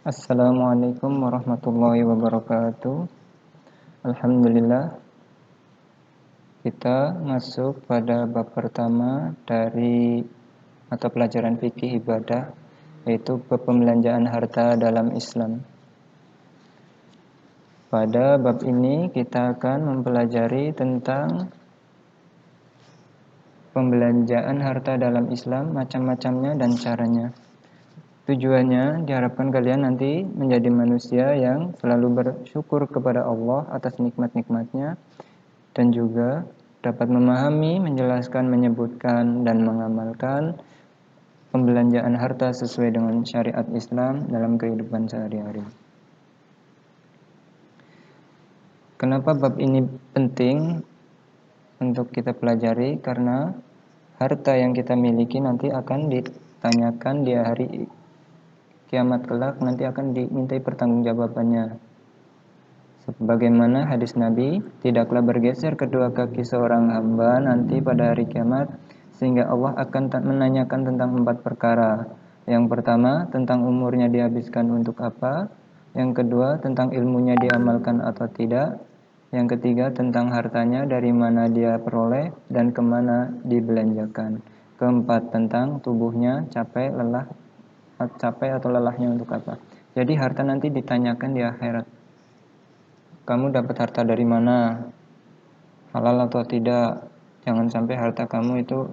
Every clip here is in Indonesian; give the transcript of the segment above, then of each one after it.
Assalamualaikum warahmatullahi wabarakatuh. Alhamdulillah, kita masuk pada bab pertama dari mata pelajaran fikih ibadah, yaitu bab pembelanjaan harta dalam Islam. Pada bab ini kita akan mempelajari tentang pembelanjaan harta dalam Islam, macam-macamnya dan caranya. Tujuannya diharapkan kalian nanti menjadi manusia yang selalu bersyukur kepada Allah atas nikmat-nikmatnya, dan juga dapat memahami, menjelaskan, menyebutkan, dan mengamalkan pembelanjaan harta sesuai dengan syariat Islam dalam kehidupan sehari-hari. Kenapa bab ini penting untuk kita pelajari? Karena harta yang kita miliki nanti akan ditanyakan di hari kiamat kelak, nanti akan dimintai pertanggungjawabannya. Sebagaimana hadis Nabi, tidaklah bergeser kedua kaki seorang hamba nanti pada hari kiamat, sehingga Allah akan menanyakan tentang 4 perkara. Yang pertama, tentang umurnya dihabiskan untuk apa. Yang kedua, tentang ilmunya diamalkan atau tidak. Yang ketiga, tentang hartanya dari mana dia peroleh dan kemana dibelanjakan. Keempat, tentang tubuhnya capek atau lelahnya untuk apa. Jadi harta nanti ditanyakan di akhirat. Kamu dapat harta dari mana? Halal atau tidak? Jangan sampai harta kamu itu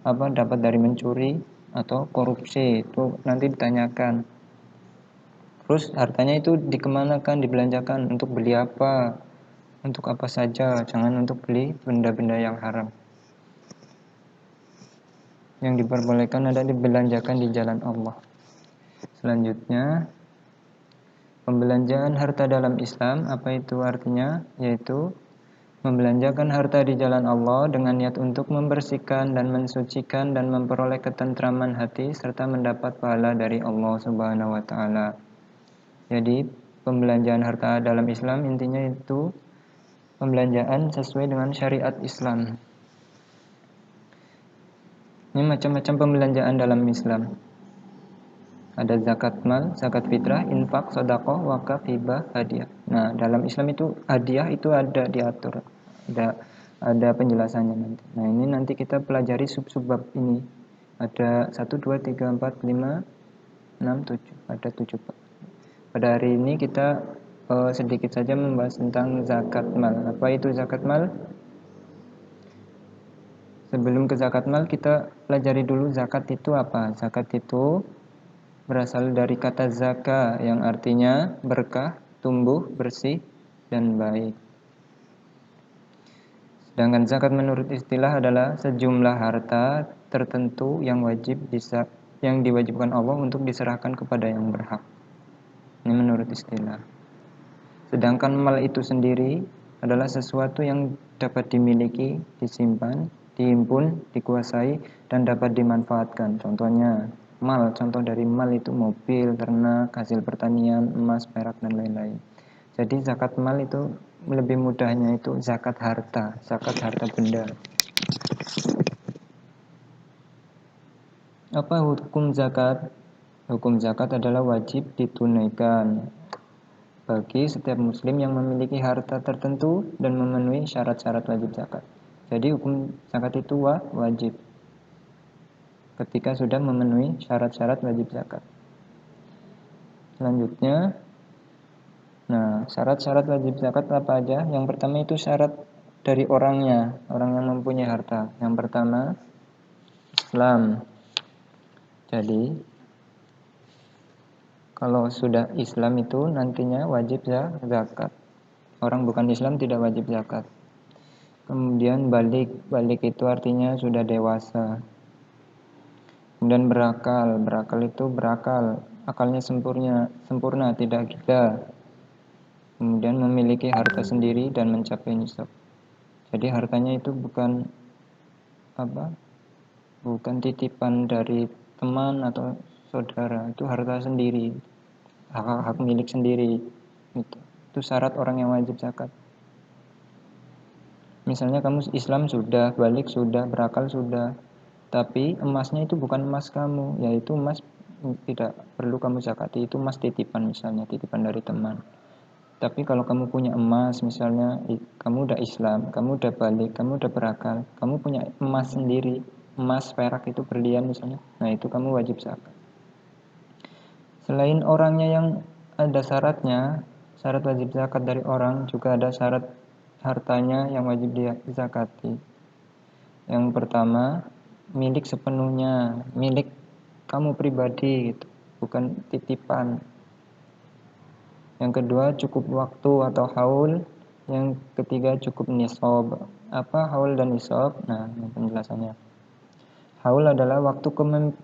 dapat dari mencuri atau korupsi. Itu nanti ditanyakan. Terus hartanya itu dikemanakan, dibelanjakan untuk beli apa? Untuk apa saja? Jangan untuk beli benda-benda yang haram. Yang diperbolehkan adalah dibelanjakan di jalan Allah. Selanjutnya, pembelanjaan harta dalam Islam, apa itu artinya? Yaitu membelanjakan harta di jalan Allah dengan niat untuk membersihkan dan mensucikan dan memperoleh ketentraman hati serta mendapat pahala dari Allah Subhanahu wa taala. Jadi, pembelanjaan harta dalam Islam intinya itu pembelanjaan sesuai dengan syariat Islam. Ini macam-macam pembelanjaan dalam Islam. Ada zakat mal, zakat fitrah, infak, sedekah, wakaf, hibah, hadiah. Nah, dalam Islam itu hadiah itu ada diatur. Ada penjelasannya nanti. Nah, ini nanti kita pelajari sub-sub bab ini. Ada 1 2 3 4 5 6 7. Ada 7 bab. Pada hari ini kita sedikit saja membahas tentang zakat mal. Apa itu zakat mal? Sebelum ke zakat mal, kita pelajari dulu zakat itu apa. Zakat itu berasal dari kata zaka yang artinya berkah, tumbuh, bersih, dan baik. Sedangkan zakat menurut istilah adalah sejumlah harta tertentu yang diwajibkan Allah untuk diserahkan kepada yang berhak. Ini menurut istilah. Sedangkan mal itu sendiri adalah sesuatu yang dapat dimiliki, disimpan, dihimpun, dikuasai, dan dapat dimanfaatkan. Contohnya contoh dari mal itu mobil, ternak, hasil pertanian, emas, perak, dan lain-lain. Jadi zakat mal itu lebih mudahnya itu zakat harta benda. Apa hukum zakat? Hukum zakat adalah wajib ditunaikan bagi setiap muslim yang memiliki harta tertentu dan memenuhi syarat-syarat wajib zakat. Jadi hukum zakat itu wajib ketika sudah memenuhi syarat-syarat wajib zakat. Selanjutnya, syarat-syarat wajib zakat apa aja? Yang pertama itu syarat dari orangnya, orang yang mempunyai harta. Yang pertama, Islam. Jadi, kalau sudah Islam itu nantinya wajib zakat. Orang bukan Islam tidak wajib zakat. Kemudian balik itu artinya sudah dewasa. Kemudian berakal itu akalnya sempurna, tidak gila. Kemudian memiliki harta sendiri dan mencapai nisab. Jadi hartanya itu bukan titipan dari teman atau saudara, itu harta sendiri, hak milik sendiri. Itu syarat orang yang wajib zakat. Misalnya kamu Islam sudah, balik sudah, berakal sudah, tapi emasnya itu bukan emas kamu, yaitu emas tidak perlu kamu zakati, itu emas titipan misalnya, titipan dari teman. Tapi kalau kamu punya emas misalnya, kamu udah Islam, kamu udah balik, kamu udah berakal, kamu punya emas sendiri, emas perak itu berlian misalnya, nah itu kamu wajib zakat. Selain orangnya yang ada syaratnya, syarat wajib zakat dari orang, juga ada syarat hartanya yang wajib dizakati. Yang pertama, milik sepenuhnya, milik kamu pribadi gitu, bukan titipan. Yang kedua, cukup waktu atau haul. Yang ketiga, cukup nisab. Apa haul dan nisab? Nah, ini penjelasannya. Haul adalah waktu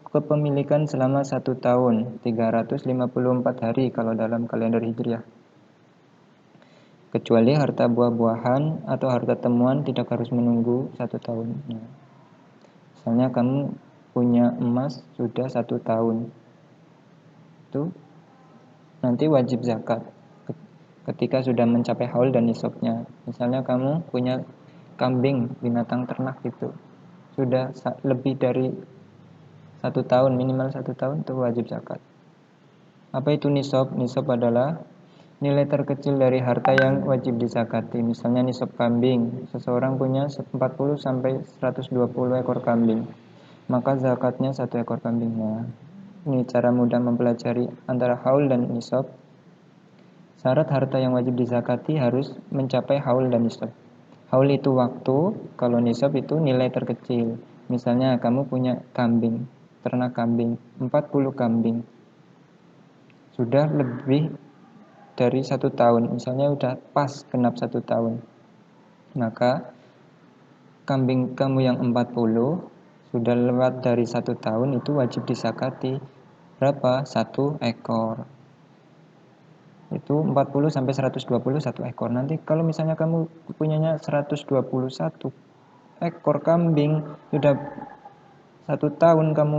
kepemilikan selama 1 tahun, 354 hari kalau dalam kalender Hijriah. Kecuali harta buah-buahan atau harta temuan tidak harus menunggu 1 tahun. Nah, misalnya kamu punya emas sudah 1 tahun, itu nanti wajib zakat ketika sudah mencapai haul dan nisabnya. Misalnya kamu punya kambing, binatang ternak gitu, sudah lebih dari 1 tahun, minimal 1 tahun, itu wajib zakat. Apa itu nisab? Nisab adalah nilai terkecil dari harta yang wajib dizakati. Misalnya nisab kambing, seseorang punya 40 sampai 120 ekor kambing, maka zakatnya 1 ekor kambingnya. Ini cara mudah mempelajari antara haul dan nisab. Syarat harta yang wajib dizakati harus mencapai haul dan nisab. Haul itu waktu, kalau nisab itu nilai terkecil. Misalnya kamu punya kambing, ternak kambing, 40 kambing. Sudah lebih dari 1 tahun, misalnya udah pas genap 1 tahun. Maka kambing kamu yang 40 sudah lewat dari 1 tahun, itu wajib dizakati. Berapa? 1 ekor. Itu 40 sampai 120 1 ekor. Nanti kalau misalnya kamu punyanya 121 ekor kambing, sudah 1 tahun kamu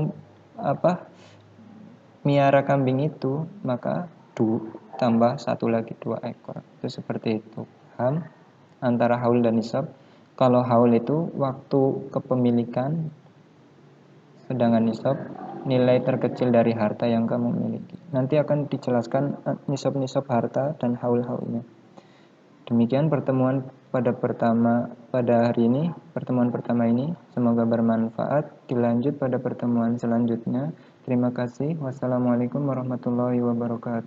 miara kambing itu, maka tambah 1 lagi 2 ekor. Itu seperti itu. Paham? Antara haul dan nisab. Kalau haul itu waktu kepemilikan, sedangkan nisab nilai terkecil dari harta yang kamu miliki. Nanti akan dijelaskan nisab-nisab harta dan haul-haulnya. Demikian pertemuan pada hari ini, pertemuan pertama ini. Semoga bermanfaat. Dilanjut pada pertemuan selanjutnya. Terima kasih. Wassalamualaikum warahmatullahi wabarakatuh.